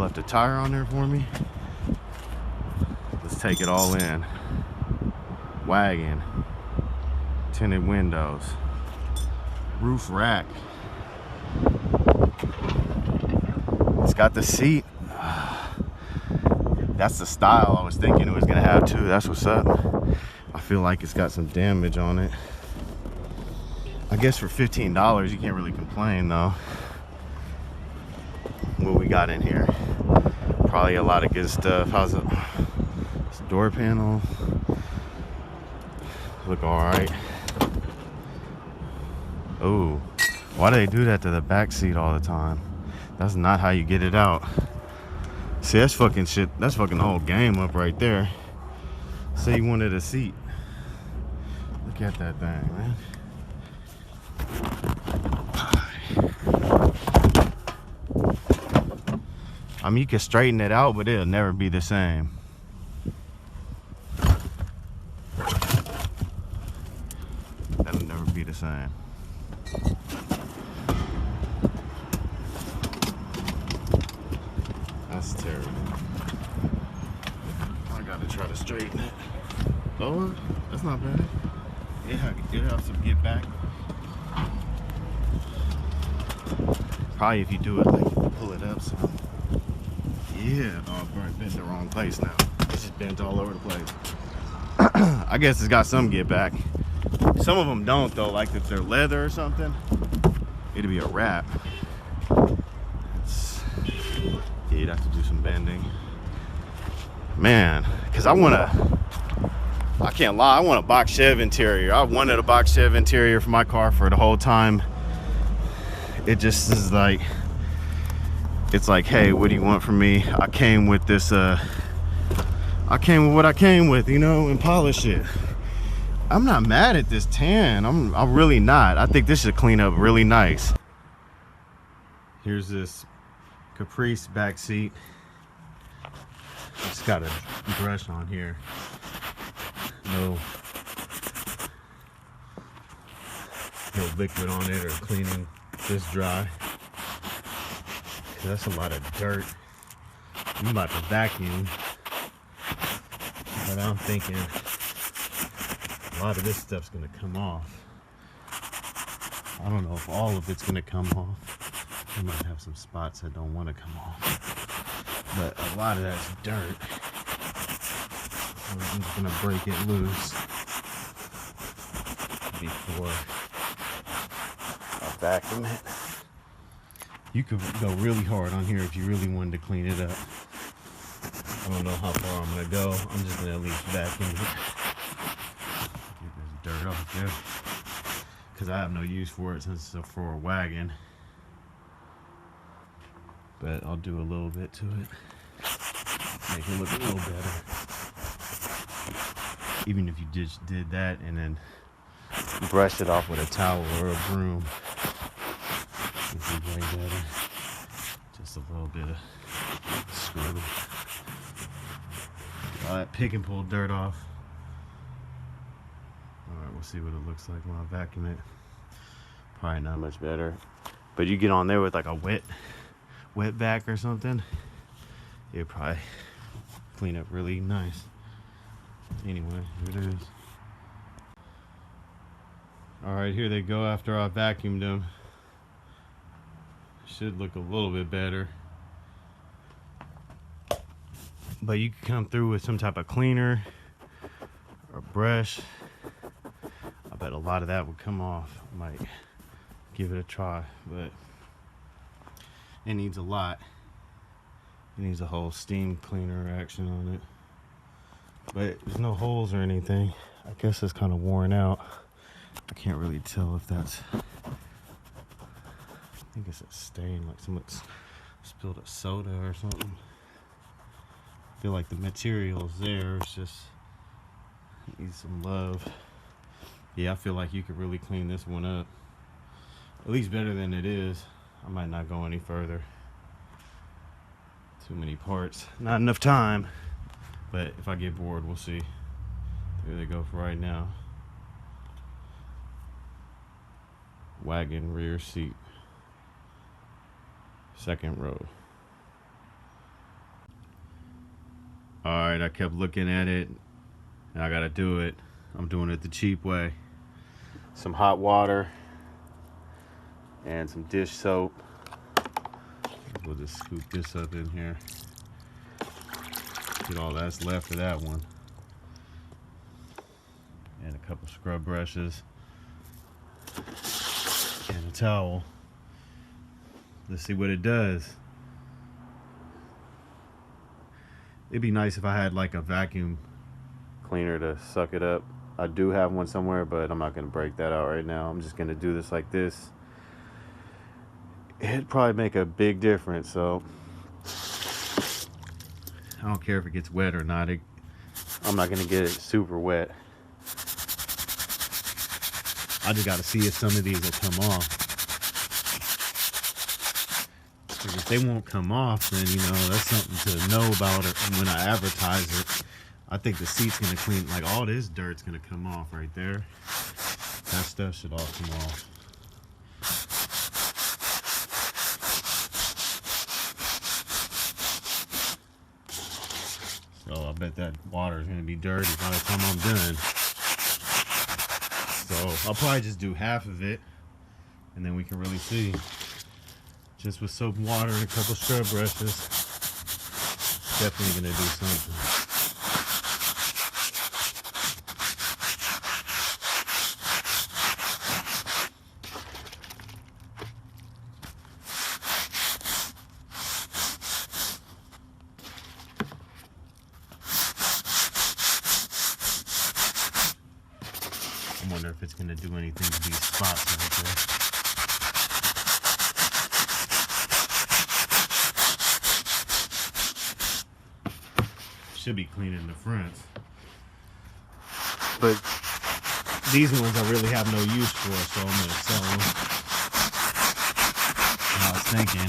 left a tire on there for me. Let's take it all in. Wagon, tinted windows, roof rack. It's got the seat. That's the style I was thinking it was gonna have too. That's what's up. I feel like it's got some damage on it. I guess for $15 you can't really complain though. What we got in here? Probably a lot of good stuff. How's it? This door panel. Look alright. Oh, why do they do that to the back seat all the time? That's not how you get it out. See, that's fucking shit. That's fucking the whole game up right there. Say you wanted a seat. Look at that thing, man. I mean, you can straighten it out, but it'll never be the same. That'll never be the same. That's terrible. I gotta try to straighten it. Lower? That's not bad. Yeah, it helps to get back. Probably if you do it like pull it up so. Yeah, oh, bro, it bent the wrong place now. It's just bent all over the place. I guess it's got some get back. Some of them don't though, like if they're leather or something, it'd be a wrap. Yeah, you'd have to do some bending. Man, because I can't lie, I want a box Chev interior. I wanted a box Chev interior for my car for the whole time. It just is like, it's like, hey, what do you want from me? I came with this, I came with what I came with, you know, and polish it. I'm not mad at this tan. I'm really not. I think this should clean up really nice. Here's this Caprice back seat. It's got a brush on here. No liquid on it or cleaning this dry. That's a lot of dirt. I'm about to vacuum, but I'm thinking a lot of this stuff's gonna come off. I don't know if all of it's gonna come off. I might have some spots that don't want to come off, but a lot of that's dirt. So I'm just gonna break it loose before I vacuum it. You could go really hard on here if you really wanted to clean it up. I don't know how far I'm gonna go. I'm just gonna at least vacuum it. Get this dirt off there. Because I have no use for it since it's for a wagon. But I'll do a little bit to it. Make it look a little better. Even if you just did that and then brushed it off with a towel or a broom. Way better. Just a little bit of scrub. All that pick and pull dirt off. Alright, we'll see what it looks like when I vacuum it. Probably not much better. But you get on there with like a wet back or something, it'll probably clean up really nice. Anyway, here it is. Alright, here they go after I vacuumed them. Should look a little bit better, but you can come through with some type of cleaner or brush. I bet a lot of that would come off. I might give it a try, but it needs a lot. It needs a whole steam cleaner action on it, but there's no holes or anything. I guess it's kind of worn out. I can't really tell if that's, I think it's a stain, like someone's spilled a soda or something. I feel like the material is there, it's just needs some love. Yeah, I feel like you could really clean this one up. At least better than it is. I might not go any further. Too many parts. Not enough time. But if I get bored, we'll see. There they go for right now. Wagon rear seat. Second row. All right, I kept looking at it, and I gotta do it. I'm doing it the cheap way. Some hot water and some dish soap. We'll just scoop this up in here. Get all that's left of that one. And a couple scrub brushes. And a towel. Let's see what it does. It'd be nice if I had like a vacuum cleaner to suck it up. I do have one somewhere, but I'm not gonna break that out right now. I'm just gonna do this like this. It'd probably make a big difference, so I don't care if it gets wet or not. I'm not gonna get it super wet. I just gotta see if some of these will come off. Because if they won't come off, then you know that's something to know about it. And when I advertise it, I think the seat's gonna clean. Like all this dirt's gonna come off right there. That stuff should all come off. So I bet that water is gonna be dirty by the time I'm done. So I'll probably just do half of it, and then we can really see. Just with soap and water and a couple scrub brushes, definitely gonna do something. I wonder if it's gonna do anything to these spots right there. Should be cleaning the fronts, but these ones I really have no use for, so I'm gonna sell them. And I was thinking,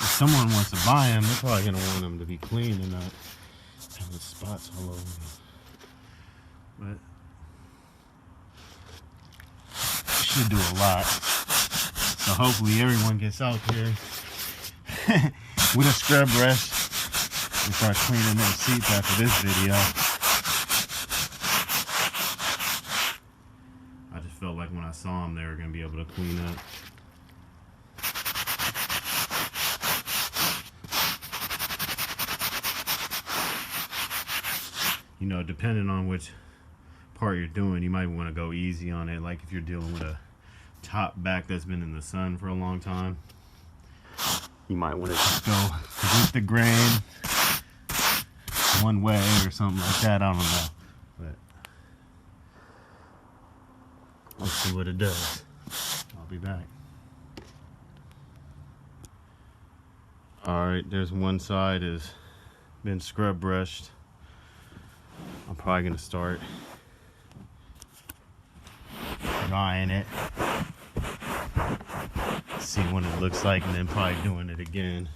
if someone wants to buy them, they're probably gonna want them to be clean and not having spots all over them. But should do a lot. So hopefully everyone gets out there with a scrub brush and start cleaning their seats after this video. I just felt like when I saw them, they were going to be able to clean up. You know, depending on which part you're doing, you might want to go easy on it. Like if you're dealing with a top back that's been in the sun for a long time, you might want to just go with the grain one way or something like that. I don't know, but let's see what it does. I'll be back. All right, there's one side has been scrub brushed. I'm probably gonna start drying it, see what it looks like, and then probably doing it again.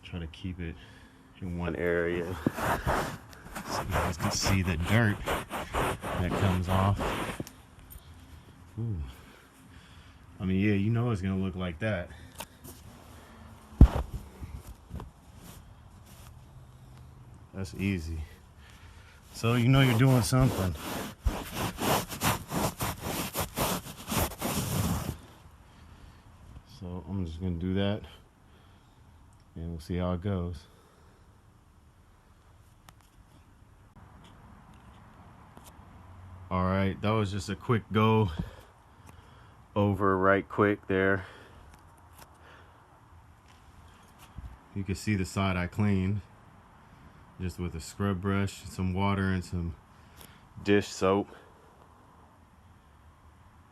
Try to keep it in one area so you guys can see the dirt that comes off. Ooh. I mean, yeah, you know it's gonna look like that. That's easy. So you know you're doing something. So I'm just gonna do that and we'll see how it goes. All right, that was just a quick go over right quick there. You can see the side I cleaned just with a scrub brush, some water, and some dish soap.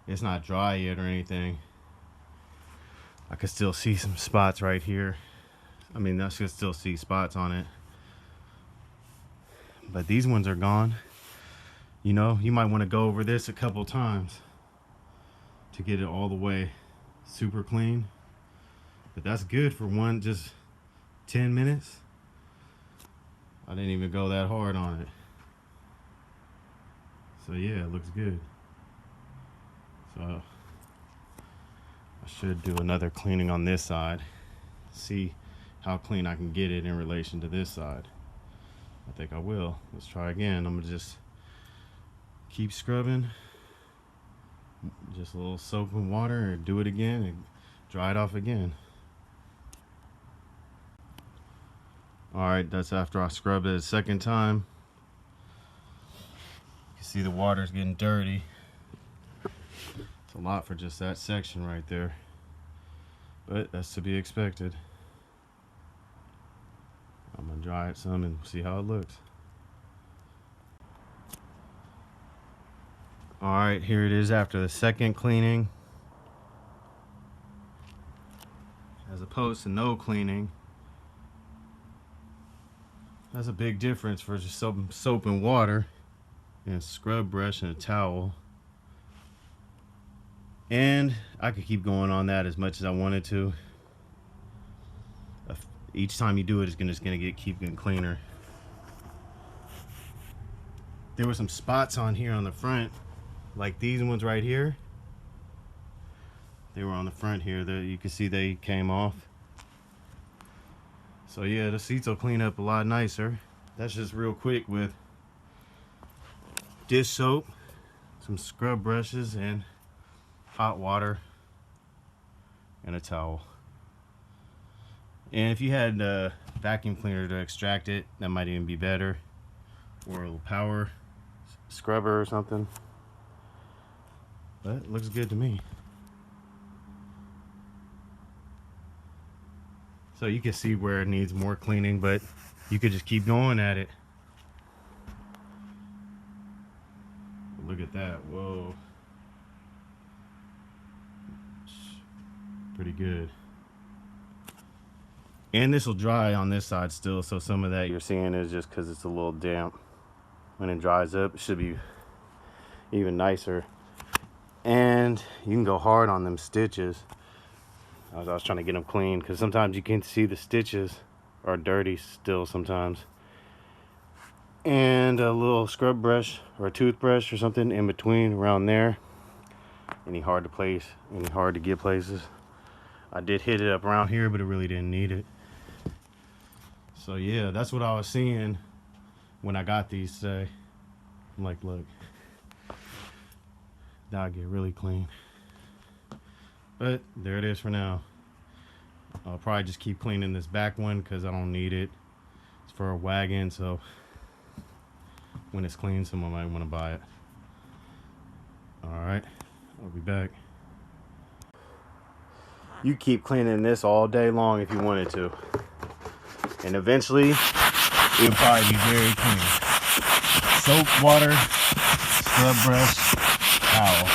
It's not dry yet or anything. I can still see some spots right here. I mean, I should still see spots on it. But these ones are gone. You know, you might want to go over this a couple times to get it all the way super clean. But that's good for just 10 minutes. I didn't even go that hard on it. So yeah, it looks good. So I should do another cleaning on this side. See how clean I can get it in relation to this side. I think I will. Let's try again. I'm gonna just keep scrubbing, just a little soap and water, and do it again and dry it off again. Alright, that's after I scrubbed it a second time. You can see the water's getting dirty. It's a lot for just that section right there, but that's to be expected. I'm gonna dry it some and see how it looks. Alright, here it is after the second cleaning. As opposed to no cleaning. That's a big difference for just soap and water and a scrub brush and a towel. And I could keep going on that as much as I wanted to. Each time you do it, it's just gonna keep getting cleaner. There were some spots on here on the front, like these ones right here. They were on the front here that you can see they came off. So yeah, the seats will clean up a lot nicer. That's just real quick with dish soap, some scrub brushes, and hot water and a towel. And if you had a vacuum cleaner to extract it, that might even be better, or a little power scrubber or something. But it looks good to me. So you can see where it needs more cleaning, but you could just keep going at it. Look at that. Whoa. Pretty good. And this will dry on this side still, so some of that you're seeing is just because it's a little damp. When it dries up, it should be even nicer. And you can go hard on them stitches. I was trying to get them clean, because sometimes you can see the stitches are dirty still sometimes. And a little scrub brush or a toothbrush or something in between around there. Any hard to get places. I did hit it up around here, but it really didn't need it. So yeah, that's what I was seeing when I got these today. I'm like, look, that'll get really clean. But there it is for now. I'll probably just keep cleaning this back one because I don't need it. It's for a wagon, so when it's clean, someone might want to buy it. Alright, I'll be back. You keep cleaning this all day long if you wanted to. And eventually, it'll probably be very clean. Soap, water, scrub brush, towel.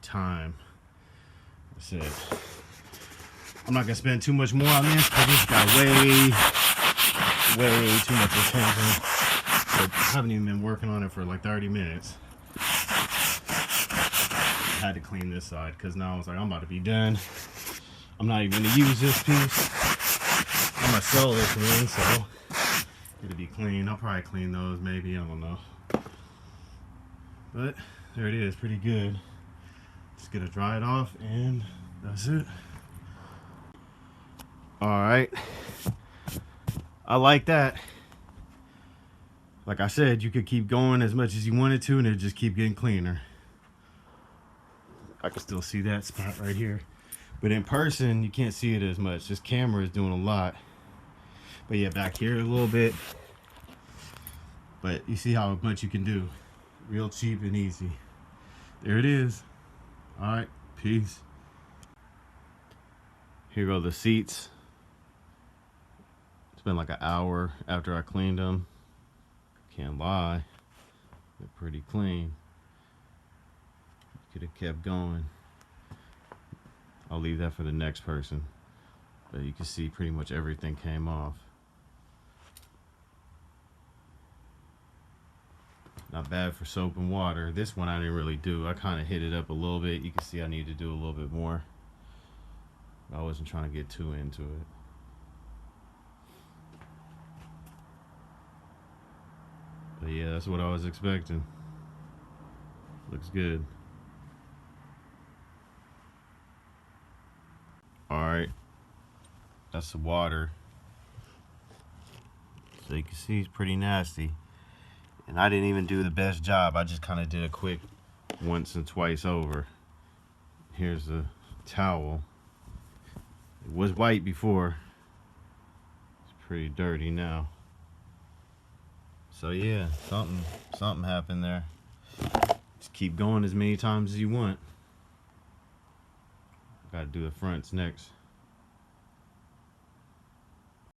Time. That's it. I'm not gonna spend too much more on this because this got way too much attention. But I haven't even been working on it for like 30 minutes. I had to clean this side because now I was like, I'm about to be done. I'm not even gonna use this piece. I'm gonna sell this one, so it'll be clean. I'll probably clean those, maybe, I don't know. But there it is, pretty good. Just gonna dry it off, and that's it. All right, I like that. Like I said, you could keep going as much as you wanted to, and it'd just keep getting cleaner. I can still see that spot right here, but in person you can't see it as much. This camera is doing a lot. But yeah, back here a little bit. But you see how much you can do. Real cheap and easy. There it is. Alright, peace. Here go the seats. It's been like an hour after I cleaned them. Can't lie. They're pretty clean. Could have kept going. I'll leave that for the next person. But you can see pretty much everything came off. Not bad for soap and water. This one I didn't really do. I kind of hit it up a little bit. You can see I need to do a little bit more. I wasn't trying to get too into it. But yeah, that's what I was expecting. Looks good. Alright. That's the water. So you can see it's pretty nasty. And I didn't even do the best job. I just kind of did a quick once and twice over. Here's the towel. It was white before. It's pretty dirty now. So yeah, something happened there. Just keep going as many times as you want. Gotta do the fronts next.